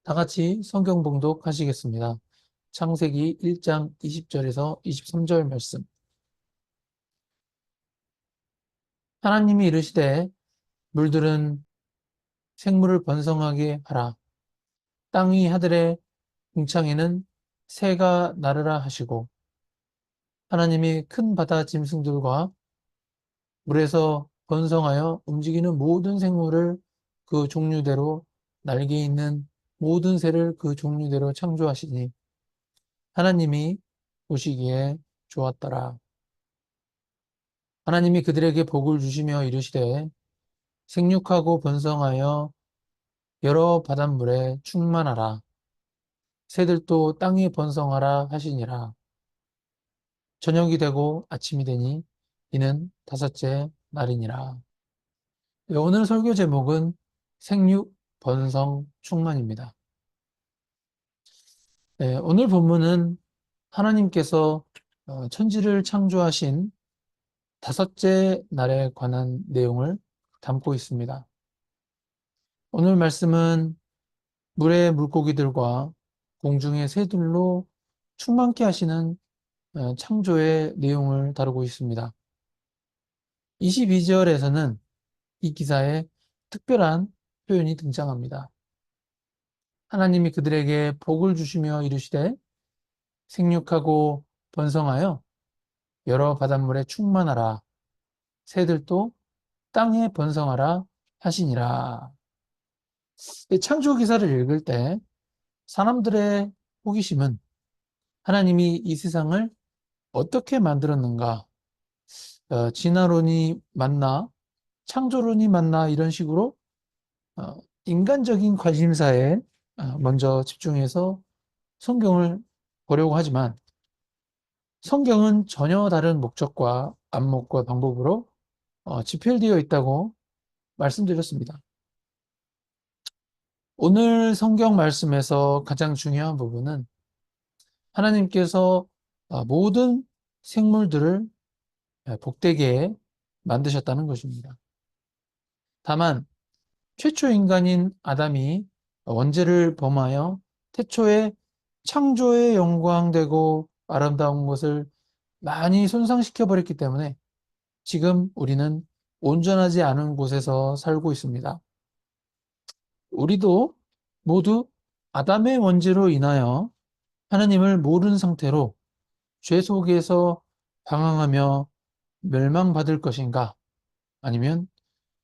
다 같이 성경 봉독하시겠습니다. 창세기 1장 20절에서 23절 말씀. 하나님이 이르시되 물들은 생물을 번성하게 하라. 땅 위 하늘의 궁창에는 새가 나르라 하시고, 하나님이 큰 바다 짐승들과 물에서 번성하여 움직이는 모든 생물을 그 종류대로, 날개 있는 모든 새를 그 종류대로 창조하시니 하나님이 보시기에 좋았더라. 하나님이 그들에게 복을 주시며 이르시되 생육하고 번성하여 여러 바닷물에 충만하라. 새들도 땅에 번성하라 하시니라. 저녁이 되고 아침이 되니 이는 다섯째 날이니라. 네, 오늘 설교 제목은 생육, 번성, 충만입니다. 네, 오늘 본문은 하나님께서 천지를 창조하신 다섯째 날에 관한 내용을 담고 있습니다. 오늘 말씀은 물의 물고기들과 공중의 새들로 충만케 하시는 창조의 내용을 다루고 있습니다. 22절에서는 이 기사에 특별한 표현이 등장합니다. 하나님이 그들에게 복을 주시며 이르시되 생육하고 번성하여 여러 바닷물에 충만하라. 새들도 땅에 번성하라 하시니라. 이 창조 기사를 읽을 때 사람들의 호기심은 하나님이 이 세상을 어떻게 만들었는가, 진화론이 맞나, 창조론이 맞나 이런 식으로 어, 인간적인 관심사에 먼저 집중해서 성경을 보려고 하지만 성경은 전혀 다른 목적과 안목과 방법으로 집필되어 있다고 말씀드렸습니다. 오늘 성경 말씀에서 가장 중요한 부분은 하나님께서 모든 생물들을 복되게 만드셨다는 것입니다. 다만 최초 인간인 아담이 원죄를 범하여 태초에 창조의 영광되고 아름다운 것을 많이 손상시켜 버렸기 때문에 지금 우리는 온전하지 않은 곳에서 살고 있습니다. 우리도 모두 아담의 원죄로 인하여 하나님을 모르는 상태로 죄 속에서 방황하며 멸망받을 것인가? 아니면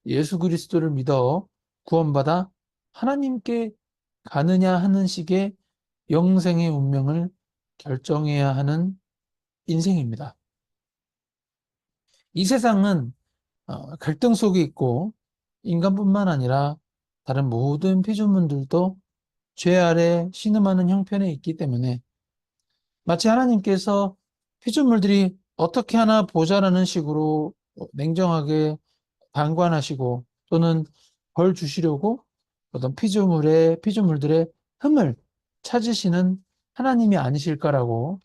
예수 그리스도를 믿어 구원받아 하나님께 가느냐 하는 식의 영생의 운명을 결정해야 하는 인생입니다. 이 세상은 갈등 속에 있고 인간뿐만 아니라 다른 모든 피조물들도 죄 아래 신음하는 형편에 있기 때문에 마치 하나님께서 피조물들이 어떻게 하나 보자라는 식으로 냉정하게 방관하시고 또는 벌 주시려고 어떤 피조물들의 흠을 찾으시는 하나님이 아니실까라고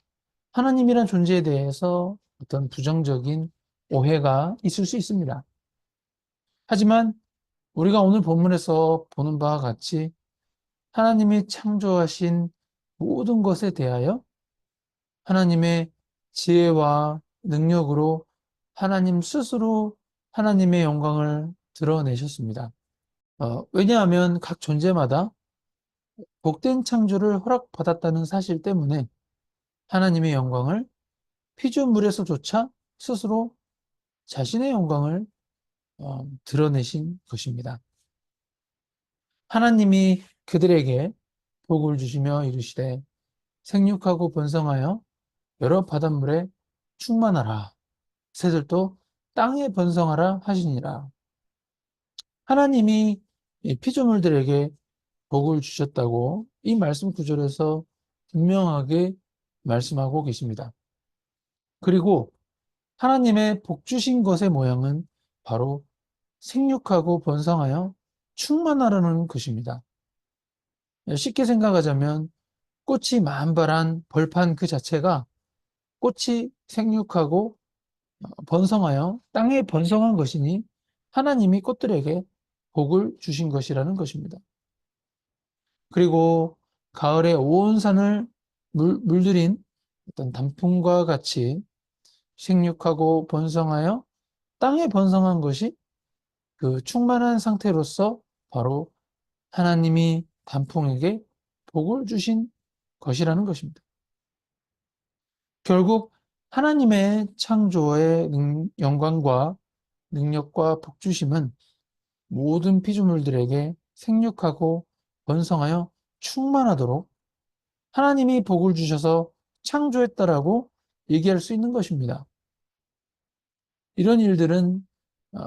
하나님이란 존재에 대해서 어떤 부정적인 오해가 있을 수 있습니다. 하지만 우리가 오늘 본문에서 보는 바와 같이 하나님이 창조하신 모든 것에 대하여 하나님의 지혜와 능력으로 하나님 스스로 하나님의 영광을 드러내셨습니다. 왜냐하면 각 존재마다 복된 창조를 허락받았다는 사실 때문에 하나님의 영광을 피조물에서조차 스스로 자신의 영광을 드러내신 것입니다. 하나님이 그들에게 복을 주시며 이르시되 생육하고 번성하여 여러 바닷물에 충만하라. 새들도 땅에 번성하라 하시니라. 하나님이 피조물들에게 복을 주셨다고 이 말씀 구절에서 분명하게 말씀하고 계십니다. 그리고 하나님의 복 주신 것의 모양은 바로 생육하고 번성하여 충만하라는 것입니다. 쉽게 생각하자면 꽃이 만발한 벌판 그 자체가 꽃이 생육하고 번성하여 땅에 번성한 것이니 하나님이 꽃들에게 복을 주신 것이라는 것입니다. 그리고 가을에 온 산을 물들인 어떤 단풍과 같이 생육하고 번성하여 땅에 번성한 것이 그 충만한 상태로서 바로 하나님이 단풍에게 복을 주신 것이라는 것입니다. 결국 하나님의 창조의 영광과 능력과 복주심은 모든 피조물들에게 생육하고 번성하여 충만하도록 하나님이 복을 주셔서 창조했다라고 얘기할 수 있는 것입니다. 이런 일들은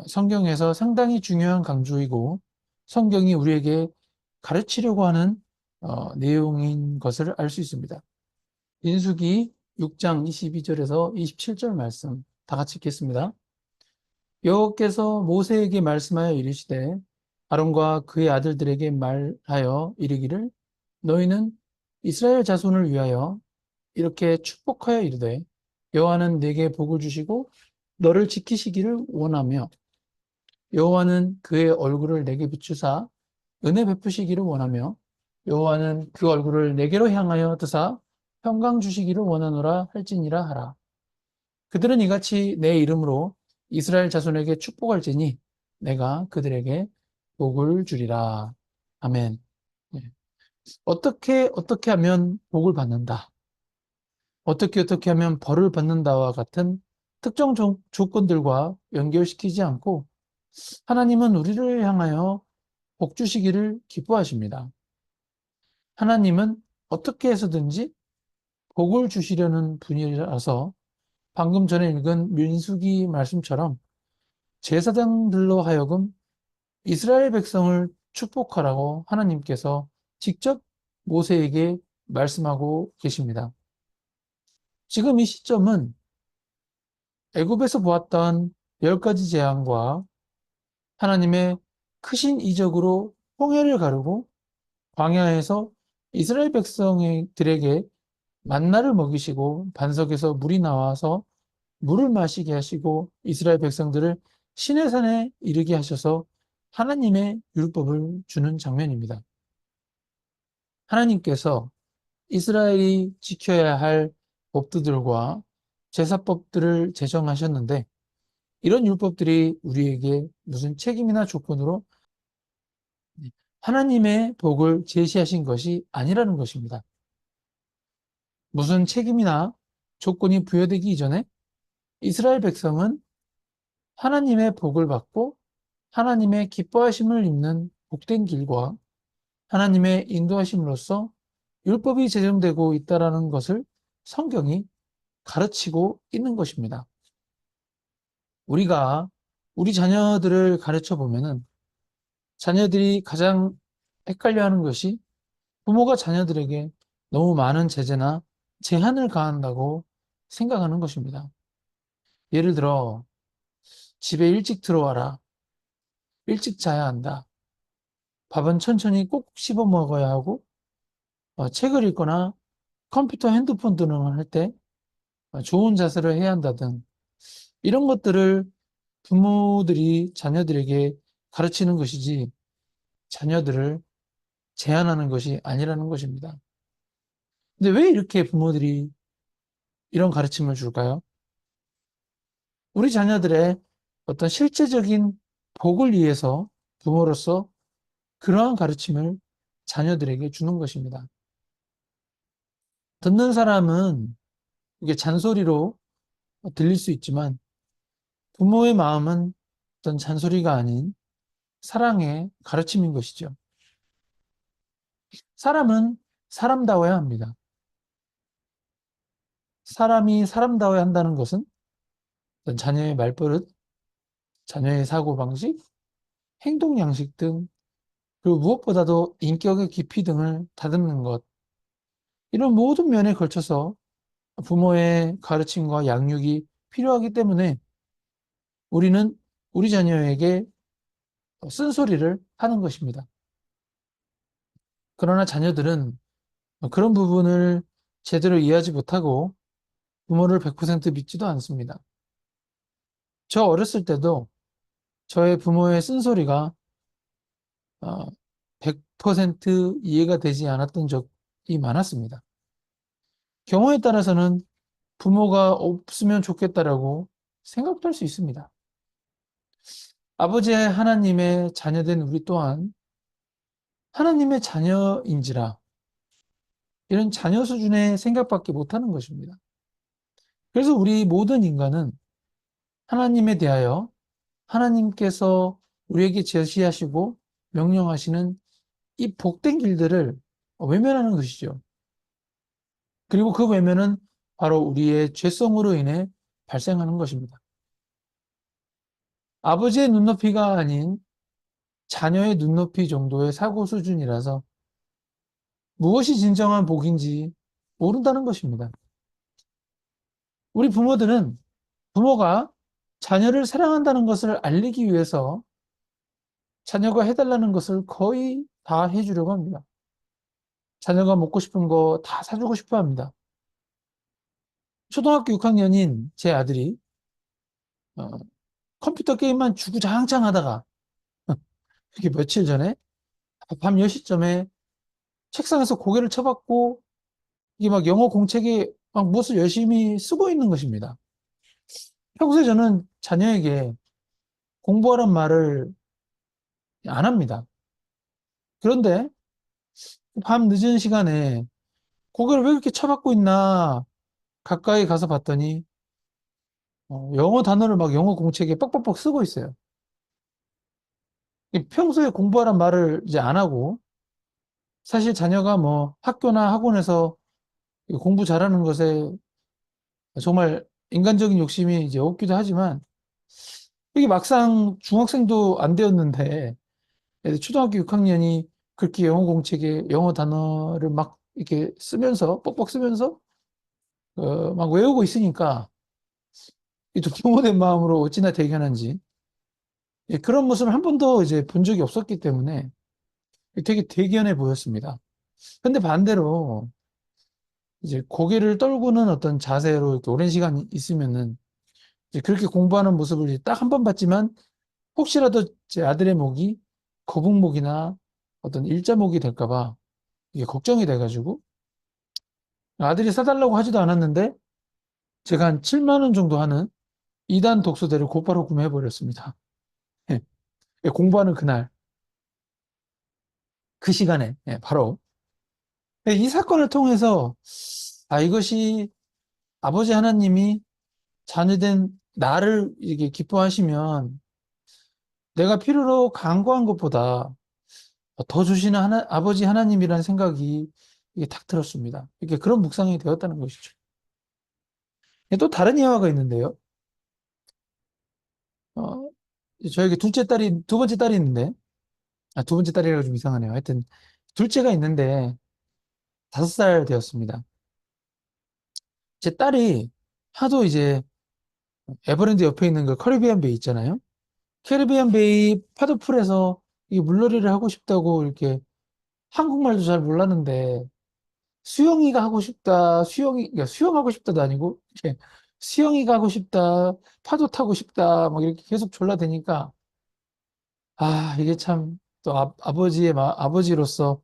성경에서 상당히 중요한 강조이고 성경이 우리에게 가르치려고 하는 내용인 것을 알 수 있습니다. 민수기 6장 22절에서 27절 말씀 다 같이 읽겠습니다. 여호와께서 모세에게 말씀하여 이르시되 아론과 그의 아들들에게 말하여 이르기를 너희는 이스라엘 자손을 위하여 이렇게 축복하여 이르되 여호와는 내게 복을 주시고 너를 지키시기를 원하며 여호와는 그의 얼굴을 내게 비추사 은혜 베푸시기를 원하며 여호와는 그 얼굴을 내게로 향하여 드사 평강 주시기를 원하노라 할지니라 하라. 그들은 이같이 내 이름으로 이스라엘 자손에게 축복할지니 내가 그들에게 복을 주리라. 아멘. 네. 어떻게 하면 복을 받는다. 어떻게 하면 벌을 받는다와 같은 특정 조건들과 연결시키지 않고 하나님은 우리를 향하여 복 주시기를 기뻐하십니다. 하나님은 어떻게 해서든지 복을 주시려는 분이라서 방금 전에 읽은 민수기 말씀처럼 제사장들로 하여금 이스라엘 백성을 축복하라고 하나님께서 직접 모세에게 말씀하고 계십니다. 지금 이 시점은 애굽에서 보았던 10가지 재앙과 하나님의 크신 이적으로 홍해를 가르고 광야에서 이스라엘 백성들에게 만나를 먹이시고 반석에서 물이 나와서 물을 마시게 하시고 이스라엘 백성들을 시내산에 이르게 하셔서 하나님의 율법을 주는 장면입니다. 하나님께서 이스라엘이 지켜야 할 법들과 제사법들을 제정하셨는데 이런 율법들이 우리에게 무슨 책임이나 조건으로 하나님의 복을 제시하신 것이 아니라는 것입니다. 무슨 책임이나 조건이 부여되기 이전에 이스라엘 백성은 하나님의 복을 받고 하나님의 기뻐하심을 입는 복된 길과 하나님의 인도하심으로써 율법이 제정되고 있다는 것을 성경이 가르치고 있는 것입니다. 우리가 우리 자녀들을 가르쳐 보면은 자녀들이 가장 헷갈려하는 것이 부모가 자녀들에게 너무 많은 제재나 제한을 가한다고 생각하는 것입니다. 예를 들어 집에 일찍 들어와라. 일찍 자야 한다. 밥은 천천히 꼭 씹어 먹어야 하고 책을 읽거나 컴퓨터, 핸드폰 등을 할 때 좋은 자세를 해야 한다 등 이런 것들을 부모들이 자녀들에게 가르치는 것이지 자녀들을 제한하는 것이 아니라는 것입니다. 근데 왜 이렇게 부모들이 이런 가르침을 줄까요? 우리 자녀들의 어떤 실제적인 복을 위해서 부모로서 그러한 가르침을 자녀들에게 주는 것입니다. 듣는 사람은 이게 잔소리로 들릴 수 있지만 부모의 마음은 어떤 잔소리가 아닌 사랑의 가르침인 것이죠. 사람은 사람다워야 합니다. 사람이 사람다워야 한다는 것은 어떤 자녀의 말버릇, 자녀의 사고방식, 행동 양식 등 그리고 무엇보다도 인격의 깊이 등을 다듬는 것 이런 모든 면에 걸쳐서 부모의 가르침과 양육이 필요하기 때문에 우리는 우리 자녀에게 쓴소리를 하는 것입니다. 그러나 자녀들은 그런 부분을 제대로 이해하지 못하고 부모를 100% 믿지도 않습니다. 저 어렸을 때도 저의 부모의 쓴소리가 100% 이해가 되지 않았던 적이 많았습니다. 경우에 따라서는 부모가 없으면 좋겠다라고 생각도 할 수 있습니다. 아버지의 하나님의 자녀된 우리 또한 하나님의 자녀인지라 이런 자녀 수준의 생각밖에 못하는 것입니다. 그래서 우리 모든 인간은 하나님에 대하여 하나님께서 우리에게 제시하시고 명령하시는 이 복된 길들을 외면하는 것이죠. 그리고 그 외면은 바로 우리의 죄성으로 인해 발생하는 것입니다. 아버지의 눈높이가 아닌 자녀의 눈높이 정도의 사고 수준이라서 무엇이 진정한 복인지 모른다는 것입니다. 우리 부모들은 부모가 자녀를 사랑한다는 것을 알리기 위해서 자녀가 해달라는 것을 거의 다 해주려고 합니다. 자녀가 먹고 싶은 거 다 사주고 싶어 합니다. 초등학교 6학년인 제 아들이 어, 컴퓨터 게임만 주구장창 하다가 이렇게 며칠 전에 밤 10시쯤에 책상에서 고개를 쳐박고 이게 막 영어 공책에 막 무엇을 열심히 쓰고 있는 것입니다. 평소에 저는 자녀에게 공부하란 말을 안 합니다. 그런데 밤 늦은 시간에 고개를 왜 그렇게 쳐박고 있나 가까이 가서 봤더니 영어 단어를 막 영어 공책에 뻑뻑뻑 쓰고 있어요. 평소에 공부하란 말을 이제 안 하고 사실 자녀가 뭐 학교나 학원에서 공부 잘하는 것에 정말 인간적인 욕심이 이제 없기도 하지만 이게 막상 중학생도 안 되었는데 초등학교 6학년이 그렇게 영어 공책에 영어 단어를 막 이렇게 쓰면서 뻑뻑 쓰면서 막 외우고 있으니까 이또 부모된 마음으로 어찌나 대견한지 그런 모습을 한 번도 이제 본 적이 없었기 때문에 되게 대견해 보였습니다. 근데 반대로 이제 고개를 떨구는 어떤 자세로 이렇게 오랜 시간 있으면은 이제 그렇게 공부하는 모습을 딱 한 번 봤지만 혹시라도 제 아들의 목이 거북목이나 어떤 일자목이 될까 봐 이게 걱정이 돼가지고 아들이 사달라고 하지도 않았는데 제가 한 7만 원 정도 하는 2단 독서대를 곧바로 구매해 버렸습니다. 예, 공부하는 그날 그 시간에 바로 이 사건을 통해서 이것이 아버지 하나님이 자녀된 나를 이렇게 기뻐하시면 내가 필요로 간구한 것보다 더 주시는 아버지 하나님이라는 생각이 이게 탁 들었습니다. 이게 그런 묵상이 되었다는 것이죠. 또 다른 예화가 있는데요. 어, 저에게 두 번째 딸이 있는데, 두 번째 딸이라고 좀 이상하네요. 하여튼, 둘째가 있는데, 5살 되었습니다. 제 딸이 하도 이제 에버랜드 옆에 있는 그 커리비안 베이 있잖아요. 캐리비안 베이 파도풀에서 이 물놀이를 하고 싶다고 이렇게 한국말도 잘 몰랐는데 수영이가 하고 싶다, 그러니까 수영하고 싶다도 아니고 이렇게 수영이가 하고 싶다, 파도 타고 싶다, 막 이렇게 계속 졸라대니까 이게 참 또 아버지로서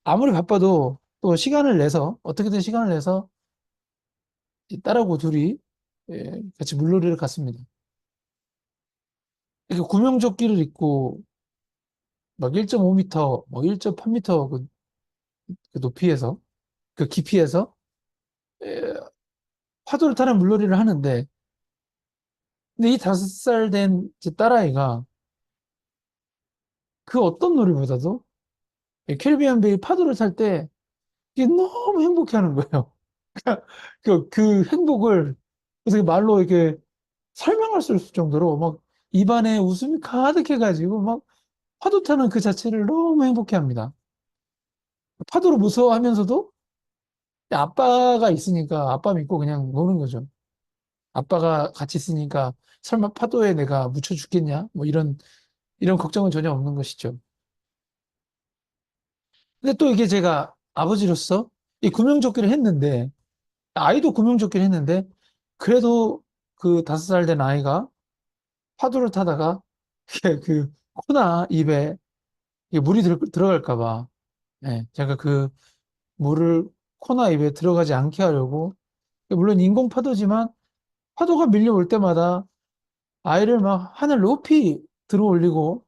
아무리 바빠도 또 시간을 내서 어떻게든 시간을 내서 이 딸하고 둘이 같이 물놀이를 갔습니다. 이렇게 구명조끼를 입고 막 1.5m, 뭐 1.8m 그 높이에서 그 깊이에서 에, 파도를 타는 물놀이를 하는데 근데 이 5살 된 제 딸아이가 그 어떤 놀이보다도 이 캐리비안 베이 파도를 탈 때 이게 너무 행복해 하는 거예요. 그 행복을 그래서 말로 이렇게 설명할 수 없을 정도로 막 입안에 웃음이 가득해가지고 막 파도 타는 그 자체를 너무 행복해 합니다. 파도를 무서워하면서도 아빠가 있으니까 아빠 믿고 그냥 노는 거죠. 아빠가 같이 있으니까 설마 파도에 내가 묻혀 죽겠냐? 뭐 이런 걱정은 전혀 없는 것이죠. 근데 또 이게 제가 아버지로서 이 구명조끼를 했는데, 아이도 구명조끼를 했는데, 그래도 그 5살 된 아이가 파도를 타다가 이게 그 코나 입에 이게 물이 들어갈까 봐. 예, 제가 그 물을 코나 입에 들어가지 않게 하려고, 물론 인공 파도지만 파도가 밀려올 때마다 아이를 막 하늘 높이 들어 올리고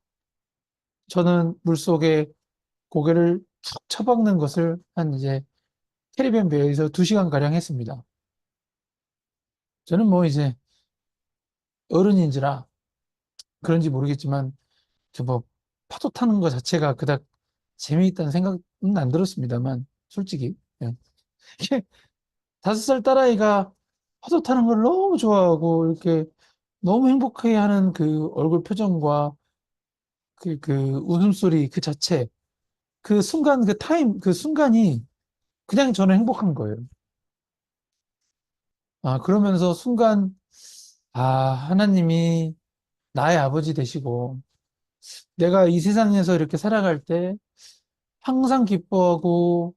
저는 물속에 고개를 툭 쳐박는 것을 한 이제 캐리비안 베이에서 2시간 가량 했습니다. 저는 뭐 이제 어른인지라 그런지 모르겠지만 저뭐 파도 타는 것 자체가 그닥 재미있다는 생각은 안 들었습니다만 솔직히 예. 이게 5살 딸아이가 파도 타는 걸 너무 좋아하고 이렇게 너무 행복해하는 그 얼굴 표정과 그 웃음소리 그 자체 그 순간 그 타임 그 순간이 그냥 저는 행복한 거예요. 아 그러면서 순간 아 하나님이 나의 아버지 되시고 내가 이 세상에서 이렇게 살아갈 때 항상 기뻐하고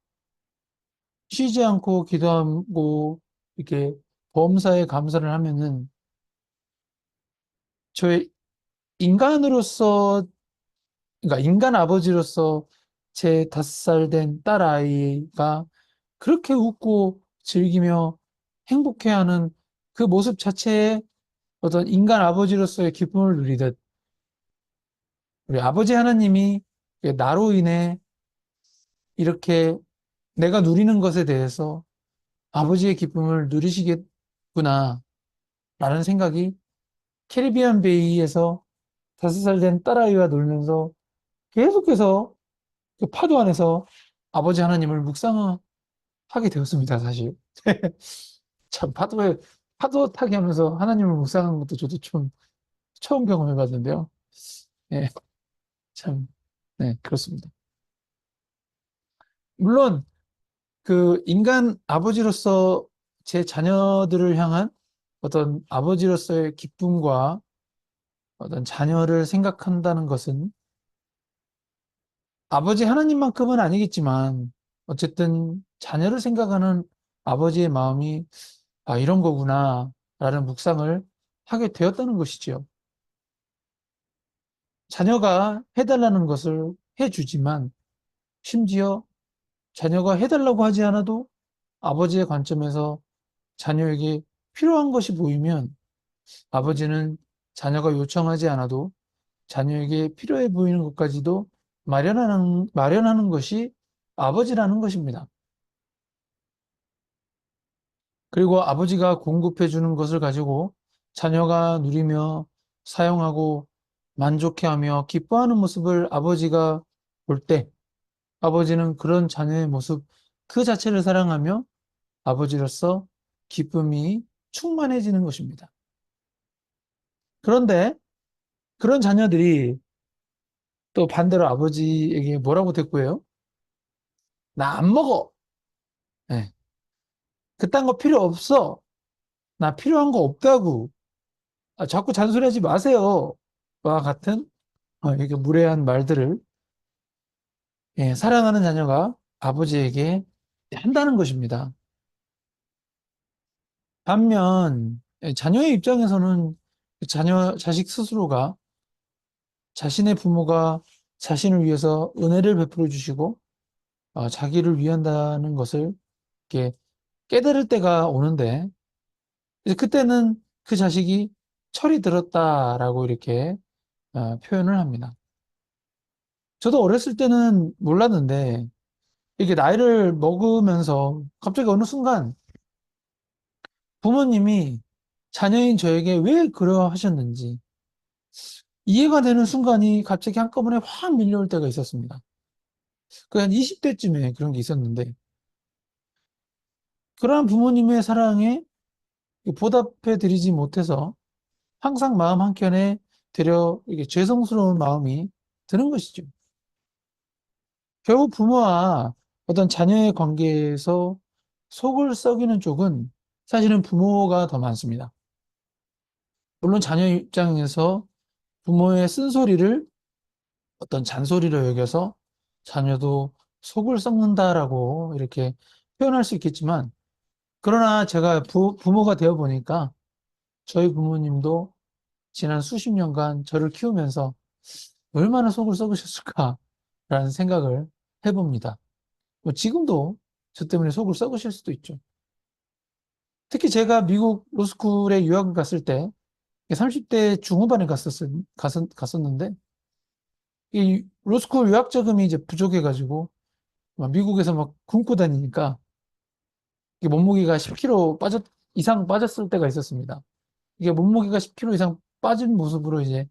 쉬지 않고 기도하고 이렇게 범사에 감사를 하면은 저의 인간으로서 그러니까 인간 아버지로서 제 5살 된 딸아이가 그렇게 웃고 즐기며 행복해하는 그 모습 자체에 어떤 인간 아버지로서의 기쁨을 누리듯 우리 아버지 하나님이 나로 인해 이렇게 내가 누리는 것에 대해서 아버지의 기쁨을 누리시겠구나 라는 생각이 캐리비안 베이에서 5살 된 딸아이와 놀면서 계속해서 그 파도 안에서 아버지 하나님을 묵상하게 되었습니다, 사실. 참, 파도 타기 하면서 하나님을 묵상하는 것도 저도 좀 처음 경험해 봤는데요. 예, 참, 네, 그렇습니다. 물론, 그 인간 아버지로서 제 자녀들을 향한 어떤 아버지로서의 기쁨과 어떤 자녀를 생각한다는 것은 아버지 하나님만큼은 아니겠지만 어쨌든 자녀를 생각하는 아버지의 마음이 아, 이런 거구나 라는 묵상을 하게 되었다는 것이지요. 자녀가 해달라는 것을 해주지만 심지어 자녀가 해달라고 하지 않아도 아버지의 관점에서 자녀에게 필요한 것이 보이면 아버지는 자녀가 요청하지 않아도 자녀에게 필요해 보이는 것까지도 마련하는 것이 아버지라는 것입니다. 그리고 아버지가 공급해 주는 것을 가지고 자녀가 누리며 사용하고 만족해하며 기뻐하는 모습을 아버지가 볼 때 아버지는 그런 자녀의 모습 그 자체를 사랑하며 아버지로서 기쁨이 충만해지는 것입니다. 그런데 그런 자녀들이 또 반대로 아버지에게 뭐라고 대꾸해요? 나 안 먹어. 네. 그딴 거 필요 없어. 나 필요한 거 없다고. 아, 자꾸 잔소리하지 마세요. 와 같은 이렇게 무례한 말들을 예, 사랑하는 자녀가 아버지에게 한다는 것입니다. 반면 자녀의 입장에서는 자식 스스로가 자신의 부모가 자신을 위해서 은혜를 베풀어 주시고 자기를 위한다는 것을 이렇게 깨달을 때가 오는데 이제 그때는 그 자식이 철이 들었다라고 이렇게 표현을 합니다. 저도 어렸을 때는 몰랐는데 이게 나이를 먹으면서 갑자기 어느 순간 부모님이 자녀인 저에게 왜 그러 하셨는지 이해가 되는 순간이 갑자기 한꺼번에 확 밀려올 때가 있었습니다. 그 한 20대쯤에 그런 게 있었는데 그러한 부모님의 사랑에 보답해 드리지 못해서 항상 마음 한켠에 되려 이게 죄송스러운 마음이 드는 것이죠. 결국 부모와 어떤 자녀의 관계에서 속을 썩이는 쪽은 사실은 부모가 더 많습니다. 물론 자녀 입장에서 부모의 쓴소리를 어떤 잔소리로 여겨서 자녀도 속을 썩는다라고 이렇게 표현할 수 있겠지만, 그러나 제가 부모가 되어 보니까 저희 부모님도 지난 수십 년간 저를 키우면서 얼마나 속을 썩으셨을까 생각을 해봅니다. 뭐 지금도 저 때문에 속을 썩으실 수도 있죠. 특히 제가 미국 로스쿨에 유학을 갔을 때 30대 중후반에 갔었는데 이 로스쿨 유학 자금이 이제 부족해가지고 막 미국에서 막 굶고 다니니까 이게 몸무게가 10kg 이상 빠졌을 때가 있었습니다. 이게 몸무게가 10kg 이상 빠진 모습으로 이제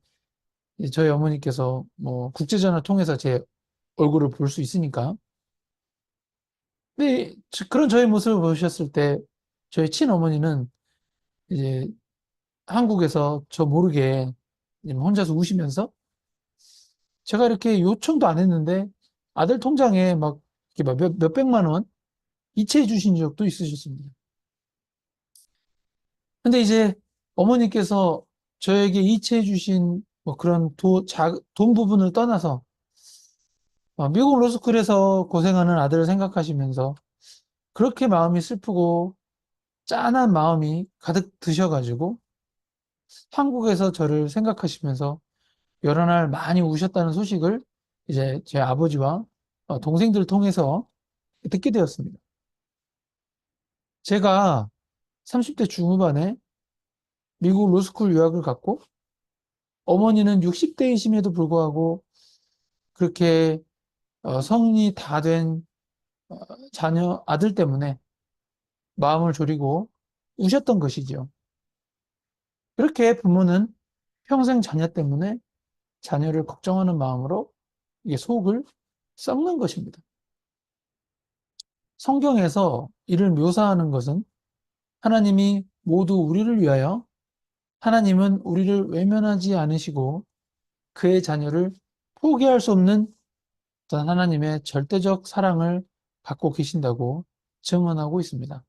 저희 어머니께서 뭐 국제전화 통해서 제 얼굴을 볼 수 있으니까. 근데 그런 저의 모습을 보셨을 때 저희 친어머니는 이제 한국에서 저 모르게 이제 혼자서 우시면서 제가 이렇게 요청도 안 했는데 아들 통장에 막 이렇게 막 몇백만 원 이체해 주신 적도 있으셨습니다. 근데 이제 어머니께서 저에게 이체해 주신 뭐 그런 돈 부분을 떠나서 미국 로스쿨에서 고생하는 아들을 생각하시면서 그렇게 마음이 슬프고 짠한 마음이 가득 드셔가지고 한국에서 저를 생각하시면서 여러 날 많이 우셨다는 소식을 이제 제 아버지와 동생들을 통해서 듣게 되었습니다. 제가 30대 중후반에 미국 로스쿨 유학을 갔고 어머니는 60대이심에도 불구하고 그렇게 성인이 다 된 자녀 아들 때문에 마음을 졸이고 우셨던 것이죠. 그렇게 부모는 평생 자녀 때문에 자녀를 걱정하는 마음으로 이게 속을 썩는 것입니다. 성경에서 이를 묘사하는 것은 하나님이 모두 우리를 위하여 하나님은 우리를 외면하지 않으시고 그의 자녀를 포기할 수 없는 어떤 하나님의 절대적 사랑을 갖고 계신다고 증언하고 있습니다.